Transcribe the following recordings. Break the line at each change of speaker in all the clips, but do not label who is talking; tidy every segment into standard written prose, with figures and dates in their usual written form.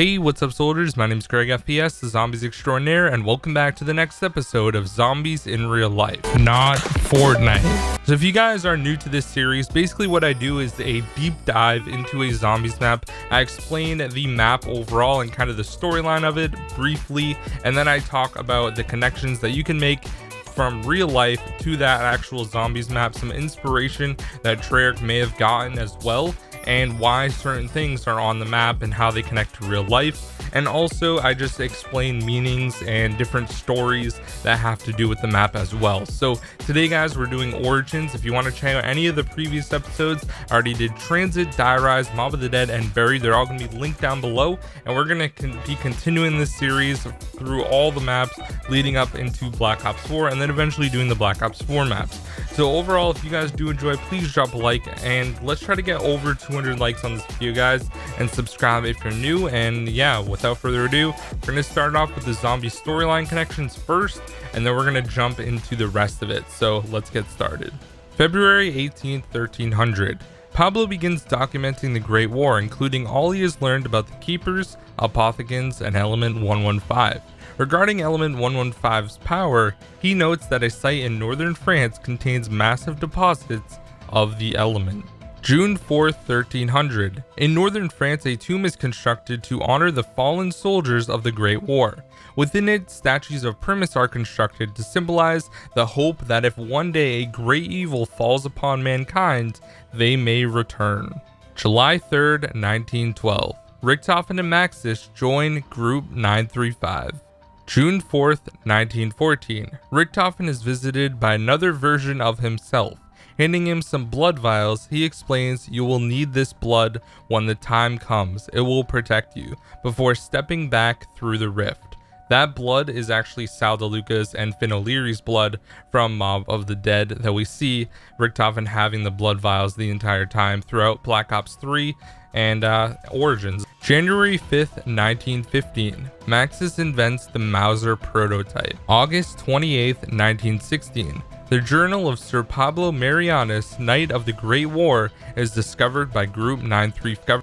Hey, what's up soldiers? My name is GregFPS, the Zombies Extraordinaire, and welcome back to the next episode of Zombies in Real Life, not Fortnite. So if you guys are new to this series, basically what I do is a deep dive into a zombies map. I explain the map overall and kind of the storyline of it briefly, and then I talk about the connections that you can make from real life to that actual zombies map, some inspiration that Treyarch may have gotten as well, and why certain things are on the map and how they connect to real life. And also I just explain meanings and different stories that have to do with the map as well. So today guys, we're doing Origins. If you want to check out any of the previous episodes, I already did Transit, Die Rise, Mob of the Dead, and Buried. They're all going to be linked down below, and we're going to be continuing this series through all the maps leading up into Black Ops 4, and then eventually doing the Black Ops 4 maps. So overall, if you guys do enjoy, please drop a like, and let's try to get over 200 likes on this video guys, and subscribe if you're new. And yeah, without further ado, we're going to start off with the zombie storyline connections first, and then we're going to jump into the rest of it. So let's get started. February 18th, 1300. Pablo begins documenting the Great War, including all he has learned about the Keepers, Apothicons, and Element 115. Regarding Element 115's power, he notes that a site in northern France contains massive deposits of the element. June 4th, 1300. In northern France, a tomb is constructed to honor the fallen soldiers of the Great War. Within it, statues of Primus are constructed to symbolize the hope that if one day a great evil falls upon mankind, they may return. July 3rd, 1912. Richtofen and Maxis join Group 935. June 4th, 1914. Richtofen is visited by another version of himself. Handing him some blood vials, he explains, "You will need this blood when the time comes. It will protect you," before stepping back through the rift. That blood is actually Sal DeLuca's and Finn O'Leary's blood from Mob of the Dead that we see Richtofen having the blood vials the entire time throughout Black Ops 3 and Origins. January 5th, 1915. Maxis invents the Mauser prototype. August 28th, 1916. The journal of Sir Pablo Marianis, Knight of the Great War, is discovered by Group 935.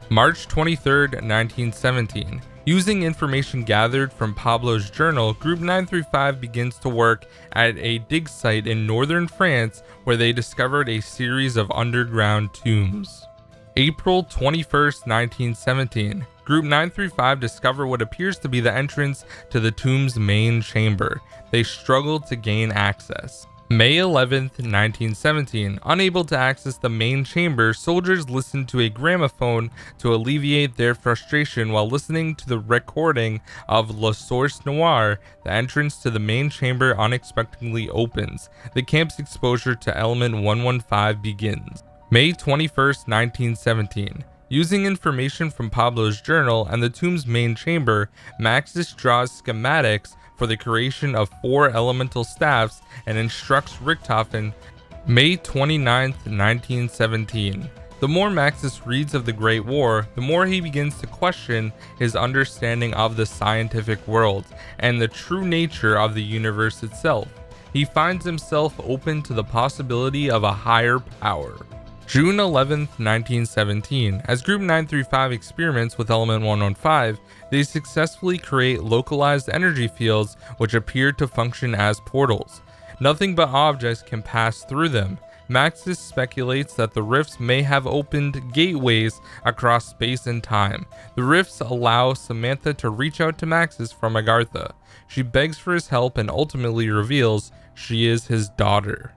March 23rd, 1917. Using information gathered from Pablo's journal, Group 935 begins to work at a dig site in northern France where they discovered a series of underground tombs. April 21st, 1917. Group 935 discover what appears to be the entrance to the tomb's main chamber. They struggle to gain access. May 11th, 1917. Unable to access the main chamber, soldiers listen to a gramophone to alleviate their frustration while listening to the recording of La Source Noire. The entrance to the main chamber unexpectedly opens. The camp's exposure to Element 115 begins. May 21st, 1917. Using information from Pablo's journal and the tomb's main chamber, Maxis draws schematics for the creation of 4 elemental staffs and instructs Richtofen. May 29th, 1917. The more Maxis reads of the Great War, the more he begins to question his understanding of the scientific world and the true nature of the universe itself. He finds himself open to the possibility of a higher power. June 11th, 1917. As Group 935 experiments with Element 115, they successfully create localized energy fields which appear to function as portals. Nothing but objects can pass through them. Maxis speculates that the rifts may have opened gateways across space and time. The rifts allow Samantha to reach out to Maxis from Agartha. She begs for his help and ultimately reveals she is his daughter.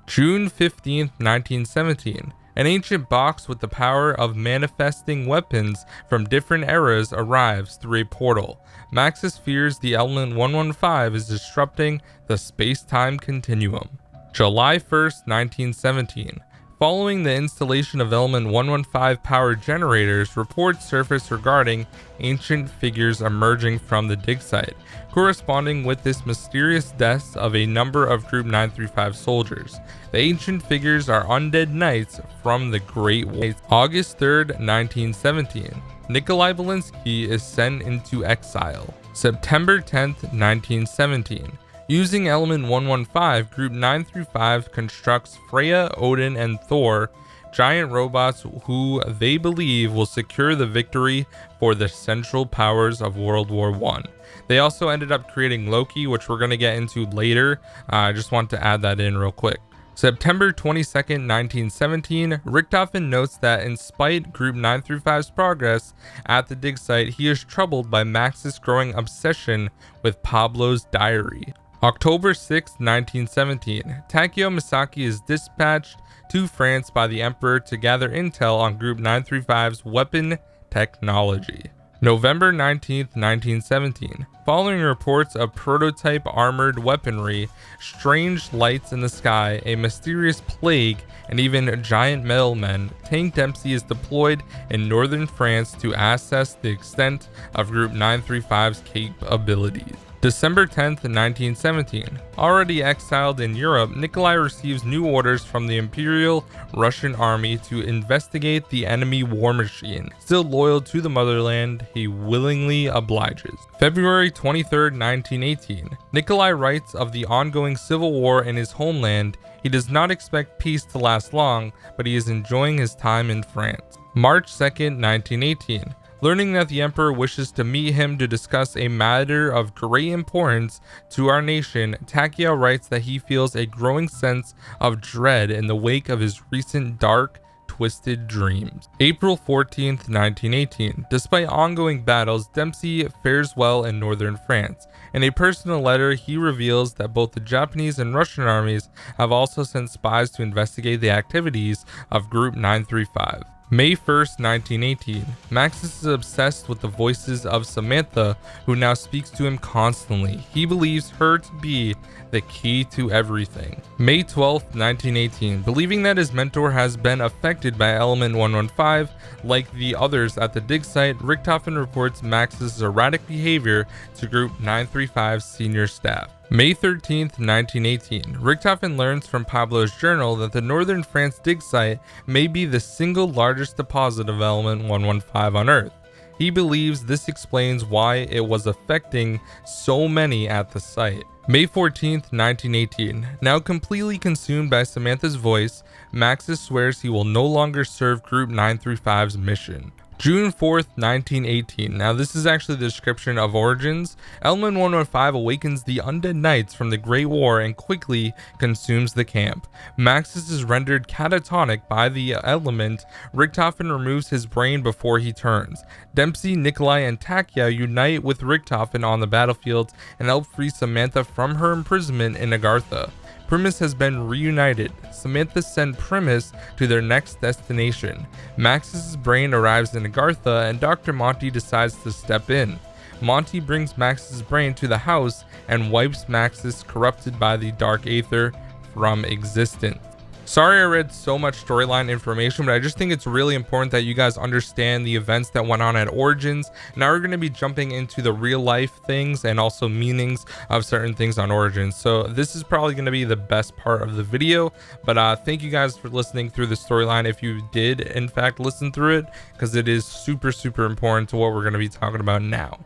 June 15th, 1917. An ancient box with the power of manifesting weapons from different eras arrives through a portal. Maxis fears the Element 115 is disrupting the space-time continuum. July 1st, 1917. Following the installation of Element 115 power generators, reports surface regarding ancient figures emerging from the dig site, corresponding with this mysterious deaths of a number of Group 935 soldiers. The ancient figures are undead knights from the Great War. August 3rd, 1917. Nikolai Belinsky is sent into exile. September 10th, 1917. Using Element 115, Group 935 constructs Freya, Odin, and Thor giant robots who they believe will secure the victory for the Central Powers of World War I. They also ended up creating Loki, which we're going to get into later. I just want to add that in real quick. September 22nd, 1917, Richthofen notes that in spite Group 9-5's progress at the dig site, he is troubled by Max's growing obsession with Pablo's diary. October 6, 1917, Takeo Misaki is dispatched to France by the Emperor to gather intel on Group 9-5's weapon technology. November 19, 1917, following reports of prototype armored weaponry, strange lights in the sky, a mysterious plague, and even giant metal men, Tank Dempsey is deployed in northern France to assess the extent of Group 9-5's capabilities. December 10th, 1917. Already exiled in Europe, Nikolai receives new orders from the Imperial Russian Army to investigate the enemy war machine. Still loyal to the motherland, he willingly obliges. February 23rd, 1918. Nikolai writes of the ongoing civil war in his homeland. He does not expect peace to last long, but he is enjoying his time in France. March 2nd, 1918. Learning that the Emperor wishes to meet him to discuss a matter of great importance to our nation, Takeo writes that he feels a growing sense of dread in the wake of his recent dark, twisted dreams. April 14th, 1918. Despite ongoing battles, Dempsey fares well in northern France. In a personal letter, he reveals that both the Japanese and Russian armies have also sent spies to investigate the activities of Group 9-5. May 1st, 1918. Maxis is obsessed with the voices of Samantha, who now speaks to him constantly. He believes her to be the key to everything. May 12th, 1918. Believing that his mentor has been affected by Element 115, like the others at the dig site, Richthofen reports Max's erratic behavior to Group 9-5's senior staff. May 13th, 1918. Richthofen learns from Pablo's journal that the northern France dig site may be the single largest deposit of element 115 on Earth. He believes this explains why it was affecting so many at the site. May 14th, 1918. Now completely consumed by Samantha's voice, Maxis swears he will no longer serve Group 9-5's mission. June 4th, 1918. Now this is actually the description of Origins. Element 115 awakens the undead knights from the Great War and quickly consumes the camp. Maxis is rendered catatonic by the element. Richthofen removes his brain before he turns. Dempsey, Nikolai, and Takeo unite with Richthofen on the battlefield and help free Samantha from her imprisonment in Agartha. Primus has been reunited. Samantha sent Primus to their next destination. Max's brain arrives in Agartha and Dr. Monty decides to step in. Monty brings Max's brain to the house and wipes Max's corrupted by the Dark Aether from existence. Sorry I read so much storyline information, but I just think it's really important that you guys understand the events that went on at Origins. Now we're going to be jumping into the real life things and also meanings of certain things on Origins. So this is probably going to be the best part of the video, but thank you guys for listening through the storyline if you did in fact listen through it, because it is super important to what we're going to be talking about now.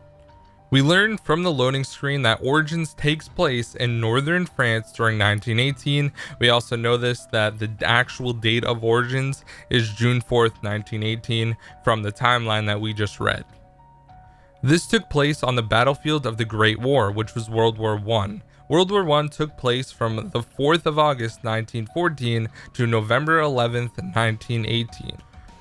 We learned from the loading screen that Origins takes place in northern France during 1918. We also know this, that the actual date of Origins is June 4th, 1918 from the timeline that we just read. This took place on the battlefield of the Great War, which was World War I. World War I took place from the 4th of August 1914 to November 11th, 1918.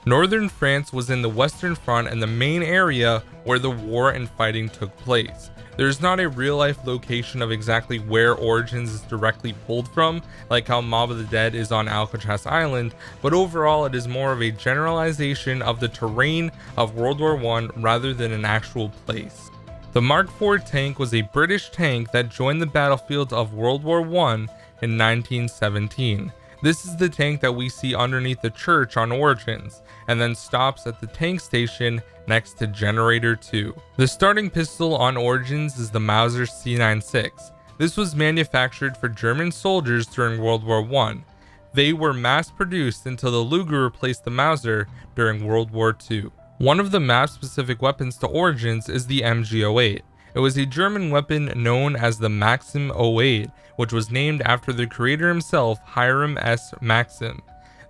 Northern France was in the Western Front and the main area where the war and fighting took place. There is not a real-life location of exactly where Origins is directly pulled from, like how Mob of the Dead is on Alcatraz Island, but overall it is more of a generalization of the terrain of World War I rather than an actual place. The Mark IV tank was a British tank that joined the battlefield of World War I in 1917. This is the tank that we see underneath the church on Origins, and then stops at the tank station next to Generator 2. The starting pistol on Origins is the Mauser C96. This was manufactured for German soldiers during World War I. They were mass produced until the Luger replaced the Mauser during World War II. One of the map-specific weapons to Origins is the MG08. It was a German weapon known as the Maxim 08, which was named after the creator himself, Hiram S. Maxim.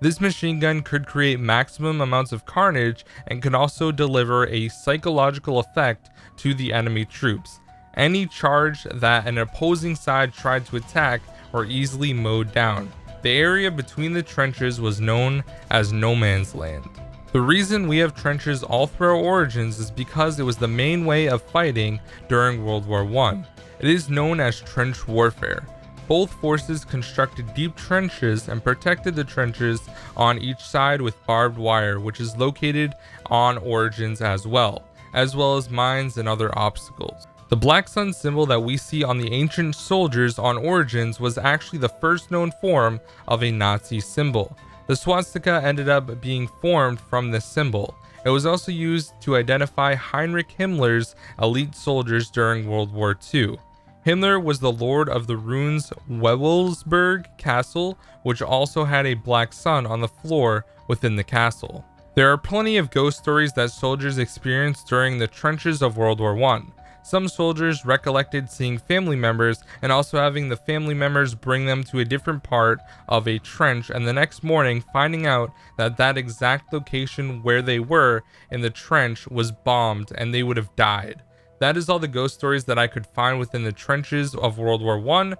This machine gun could create maximum amounts of carnage and could also deliver a psychological effect to the enemy troops. Any charge that an opposing side tried to attack were easily mowed down. The area between the trenches was known as no man's land. The reason we have trenches all throughout Origins is because it was the main way of fighting during World War I. It is known as trench warfare. Both forces constructed deep trenches and protected the trenches on each side with barbed wire, which is located on Origins as well as mines and other obstacles. The black sun symbol that we see on the ancient soldiers on Origins was actually the first known form of a Nazi symbol. The swastika ended up being formed from this symbol. It was also used to identify Heinrich Himmler's elite soldiers during World War II. Himmler was the lord of the ruins Wewelsburg Castle, which also had a black sun on the floor within the castle. There are plenty of ghost stories that soldiers experienced during the trenches of World War I. Some soldiers recollected seeing family members and also having the family members bring them to a different part of a trench, and the next morning finding out that that exact location where they were in the trench was bombed and they would have died. That is all the ghost stories that I could find within the trenches of World War I.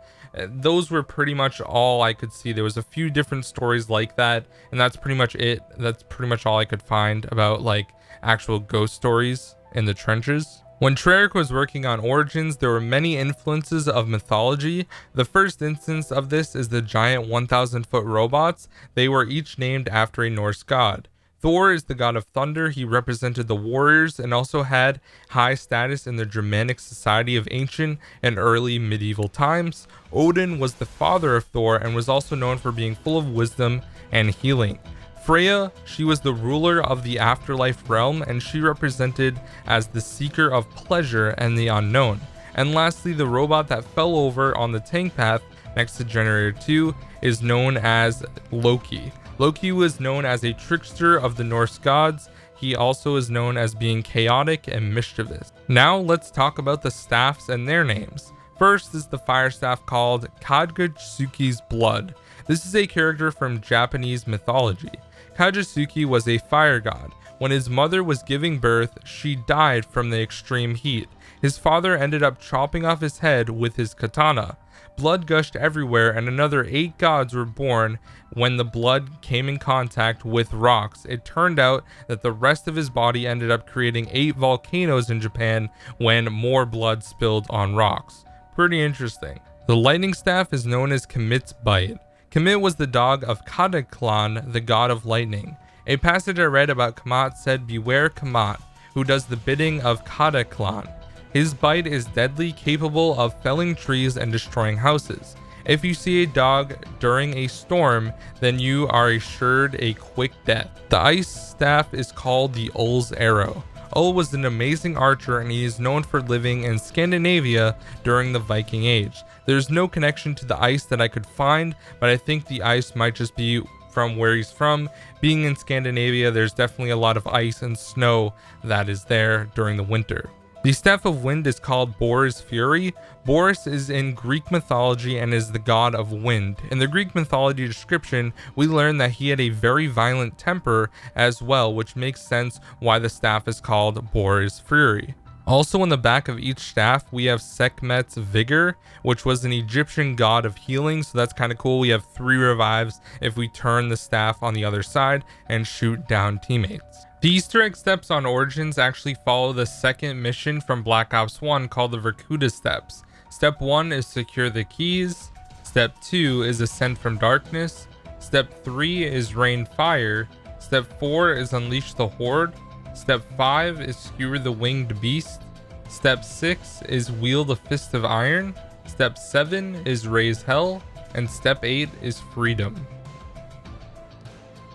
Those were pretty much all I could see. There was a few different stories like that, and that's pretty much it. That's pretty much all I could find about like actual ghost stories in the trenches. When Treyarch was working on Origins, there were many influences of mythology. The first instance of this is the giant 1,000-foot robots. They were each named after a Norse god. Thor is the god of thunder. He represented the warriors and also had high status in the Germanic society of ancient and early medieval times. Odin was the father of Thor and was also known for being full of wisdom and healing. Freya, she was the ruler of the afterlife realm, and she represented as the seeker of pleasure and the unknown. And lastly, the robot that fell over on the tank path next to Generator 2 is known as Loki. Loki was known as a trickster of the Norse gods. He also is known as being chaotic and mischievous. Now let's talk about the staffs and their names. First is the fire staff called Kagutsuki's Blood. This is a character from Japanese mythology. Kagutsuki was a fire god. When his mother was giving birth, she died from the extreme heat. His father ended up chopping off his head with his katana. Blood gushed everywhere, and another 8 gods were born when the blood came in contact with rocks. It turned out that the rest of his body ended up creating 8 volcanoes in Japan when more blood spilled on rocks. Pretty interesting. The lightning staff is known as Kemit's Bite. Kemit was the dog of Kadaklan, the god of lightning. A passage I read about Kamat said, "Beware Kamat, who does the bidding of Kadaklan. His bite is deadly, capable of felling trees and destroying houses. If you see a dog during a storm, then you are assured a quick death." The ice staff is called the Ull's Arrow. Ull was an amazing archer, and he is known for living in Scandinavia during the Viking Age. There's no connection to the ice that I could find, but I think the ice might just be from where he's from. Being in Scandinavia, there's definitely a lot of ice and snow that is there during the winter. The Staff of Wind is called Bor's Fury. Boris is in Greek mythology and is the god of wind. In the Greek mythology description, we learn that he had a very violent temper as well, which makes sense why the staff is called Bor's Fury. Also on the back of each staff, we have Sekhmet's Vigor, which was an Egyptian god of healing, so that's kind of cool. We have 3 revives if we turn the staff on the other side and shoot down teammates. The Easter egg steps on Origins actually follow the second mission from Black Ops 1 called the Verkuda Steps. Step 1 is secure the keys. Step 2 is ascend from darkness. Step 3 is rain fire. Step 4 is unleash the horde. Step 5 is skewer the winged beast. Step 6 is wield a fist of iron. Step 7 is raise hell. And step 8 is freedom.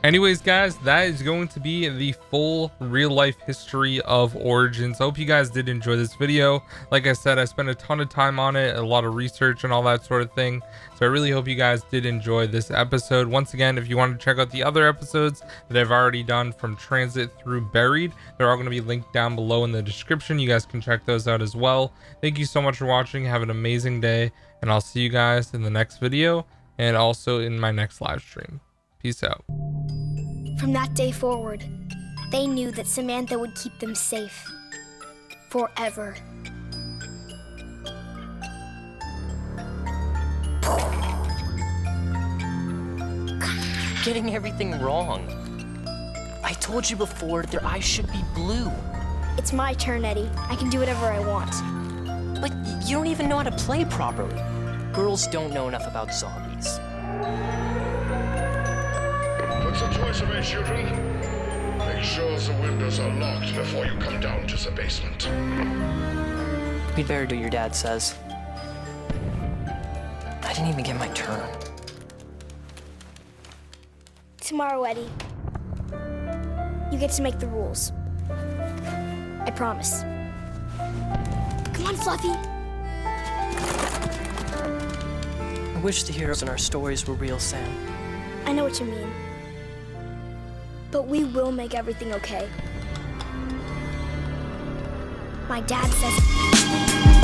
Anyways, guys, that is going to be the full real-life history of Origins. I hope you guys did enjoy this video. Like I said, I spent a ton of time on it, a lot of research and all that sort of thing. So I really hope you guys did enjoy this episode. Once again, if you want to check out the other episodes that I've already done from Transit through Buried, they're all going to be linked down below in the description. You guys can check those out as well. Thank you so much for watching. Have an amazing day, and I'll see you guys in the next video and also in my next live stream. Peace out.
From that day forward, they knew that Samantha would keep them safe. Forever.
Getting everything wrong. I told you before, their eyes should be blue.
It's my turn, Eddie. I can do whatever I want.
But you don't even know how to play properly. Girls don't know enough about zombies.
Put some toys away, children. Make sure the windows are locked before you come down to the basement.
We'd better do what your dad says. I didn't even get my turn.
Tomorrow, Eddie, you get to make the rules. I promise. Come on, Fluffy.
I wish the heroes in our stories were real, Sam.
I know what you mean. But we will make everything okay. My dad says...